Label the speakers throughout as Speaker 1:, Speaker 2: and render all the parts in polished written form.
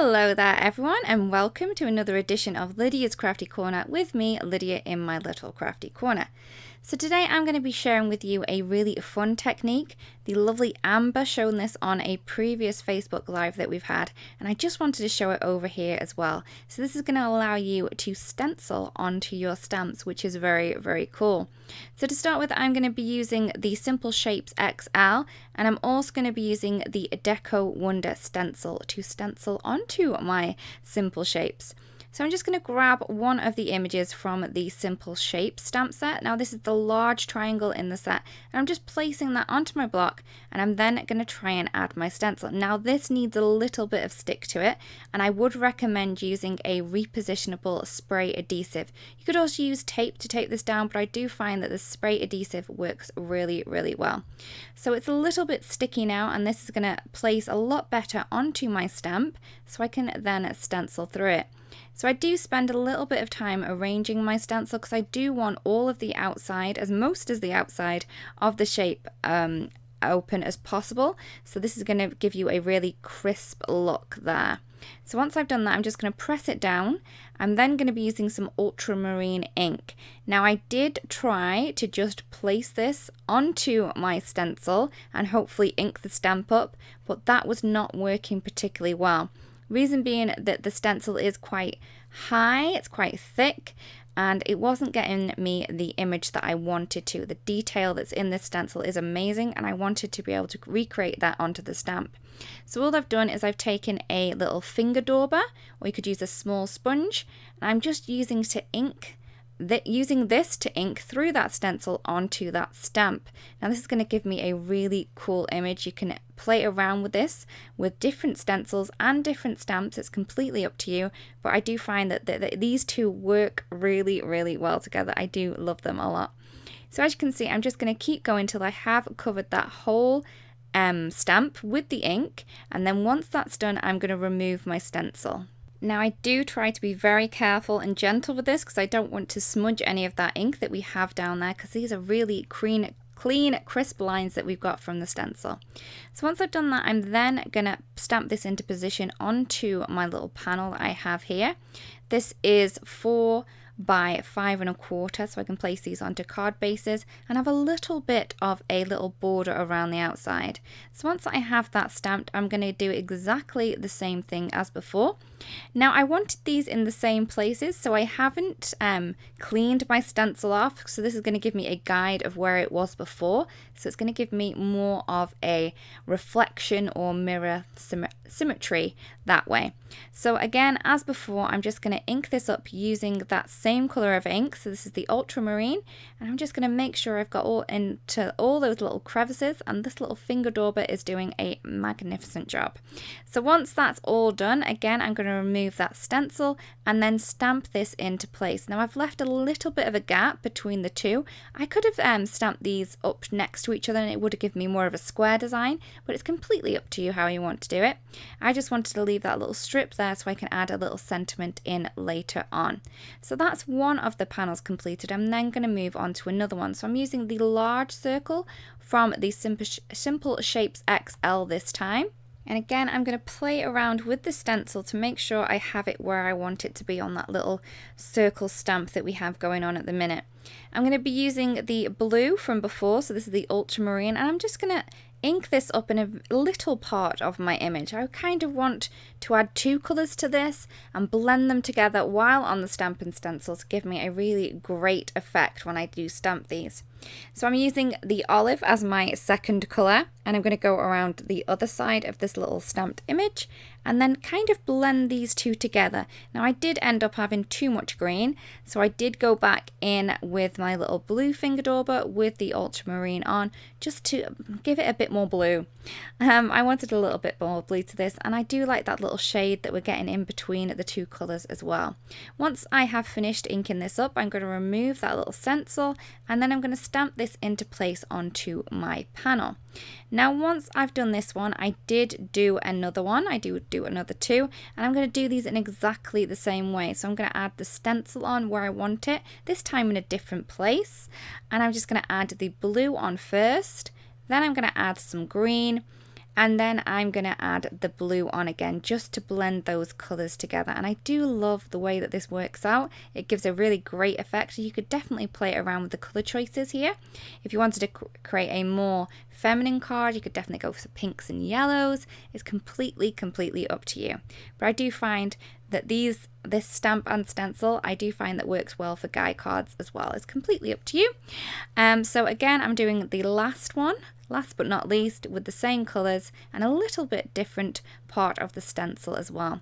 Speaker 1: Hello there everyone, and welcome to another edition of Lydia's Crafty Corner with me, Lydia, in my little crafty corner. So today I'm going to be sharing with you a really fun technique. The lovely Amber shown this on a previous Facebook Live that we've had, and I just wanted to show it over here as well. So this is going to allow you to stencil onto your stamps, which is very, very cool. So to start with, I'm going to be using the Simple Shapes XL, and I'm also going to be using the Deco Wonder Stencil to stencil onto my Simple Shapes. So I'm just going to grab one of the images from the Simple Shapes stamp set. Now this is the large triangle in the set, and I'm just placing that onto my block, and I'm then going to try and add my stencil. Now this needs a little bit of stick to it, and I would recommend using a repositionable spray adhesive. You could also use tape to tape this down, but I do find that the spray adhesive works really, really well. So it's a little bit sticky now, and this is going to place a lot better onto my stamp so I can then stencil through it. So I do spend a little bit of time arranging my stencil because I do want all of the outside, as the outside of the shape open as possible. So this is going to give you a really crisp look there. So once I've done that, I'm just going to press it down. I'm then going to be using some ultramarine ink. Now I did try to just place this onto my stencil and hopefully ink the stamp up, but that was not working particularly well. Reason being that the stencil is quite high, it's quite thick, and it wasn't getting me the image that I wanted to. The detail that's in this stencil is amazing, and I wanted to be able to recreate that onto the stamp. So all I've done is I've taken a little finger dauber, or you could use a small sponge, and I'm just using this to ink through that stencil onto that stamp. Now this is going to give me a really cool image. You can play around with this with different stencils and different stamps. It's completely up to you, but I do find that these two work really, really well together. I do love them a lot. So as you can see, I'm just going to keep going till I have covered that whole stamp with the ink, and then once that's done, I'm going to remove my stencil. Now I do try to be very careful and gentle with this because I don't want to smudge any of that ink that we have down there, because these are really clean, crisp lines that we've got from the stencil. So once I've done that, I'm then going to stamp this into position onto my little panel that I have here. This is 4 by 5 1/4, so I can place these onto card bases and have a little bit of a little border around the outside. So once I have that stamped, I'm going to do exactly the same thing as before. Now I wanted these in the same places, so I haven't cleaned my stencil off, so this is going to give me a guide of where it was before. So it's going to give me more of a reflection or mirror symmetry that way. So again, as before, I'm just going to ink this up using that same color of ink. So this is the ultramarine, and I'm just going to make sure I've got all into all those little crevices, and this little finger dauber is doing a magnificent job. So once that's all done, again, I'm going to remove that stencil and then stamp this into place. Now I've left a little bit of a gap between the two. I could have stamped these up next to each other and it would have given me more of a square design, but it's completely up to you how you want to do it. I just wanted to leave that little strip there so I can add a little sentiment in later on. So that's one of the panels completed. I'm then going to move on to another one. So I'm using the large circle from the Simple Shapes XL this time. And again, I'm going to play around with the stencil to make sure I have it where I want it to be on that little circle stamp that we have going on at the minute. I'm going to be using the blue from before, so this is the ultramarine, and I'm just going to ink this up in a little part of my image. I kind of want to add 2 colours to this and blend them together while on the Stampin' Stencil to give me a really great effect when I do stamp these. So I'm using the olive as my second colour, and I'm going to go around the other side of this little stamped image and then kind of blend these two together. Now I did end up having too much green, so I did go back in with my little blue finger dauber with the ultramarine on just to give it a bit more blue. I wanted a little bit more blue to this, and I do like that little shade that we're getting in between the two colours as well. Once I have finished inking this up, I'm going to remove that little stencil, and then I'm going to stamp this into place onto my panel. Now once I've done this one, I did do another one. I do another 2, and I'm going to do these in exactly the same way. So I'm going to add the stencil on where I want it, this time in a different place, and I'm just going to add the blue on first. Then I'm going to add some green, And then I'm going to add the blue on again just to blend those colours together. And I do love the way that this works out. It gives a really great effect. You could definitely play around with the colour choices here. If you wanted to create a more feminine card, you could definitely go for some pinks and yellows. It's completely up to you. But I do find that this stamp and stencil, I do find that works well for guy cards as well. It's completely up to you. So again, I'm doing the last one, last but not least, with the same colours and a little bit different part of the stencil as well.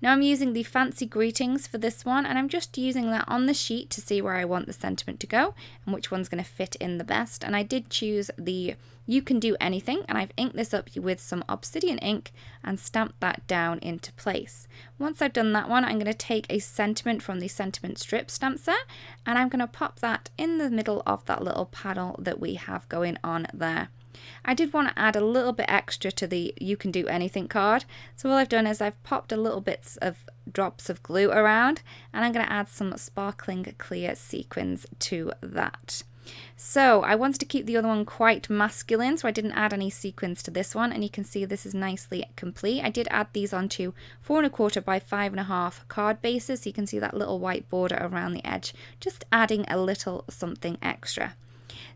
Speaker 1: Now I'm using the Fancy Greetings for this one, and I'm just using that on the sheet to see where I want the sentiment to go and which one's going to fit in the best. And I did choose the You Can Do Anything, and I've inked this up with some Obsidian ink and stamped that down into place. Once I've done that one, I'm going to take a sentiment from the Sentiment Strip stamp set, and I'm going to pop that in the middle of that little panel that we have going on there. I did want to add a little bit extra to the You Can Do Anything card, so all I've done is I've popped a little bits of drops of glue around, and I'm going to add some sparkling clear sequins to that. So I wanted to keep the other one quite masculine, so I didn't add any sequins to this one, and you can see this is nicely complete. I did add these onto 4 1/4 by 5 1/2 card bases, so you can see that little white border around the edge, just adding a little something extra.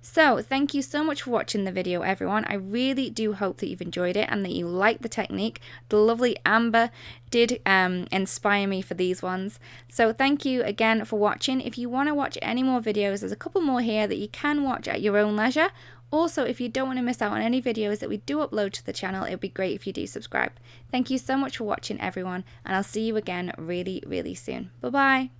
Speaker 1: So thank you so much for watching the video, everyone. I really do hope that you've enjoyed it and that you like the technique. The lovely Amber did inspire me for these ones. So thank you again for watching. If you want to watch any more videos, there's a couple more here that you can watch at your own leisure. Also, if you don't want to miss out on any videos that we do upload to the channel, it would be great if you do subscribe. Thank you so much for watching, everyone, and I'll see you again really soon. Bye bye.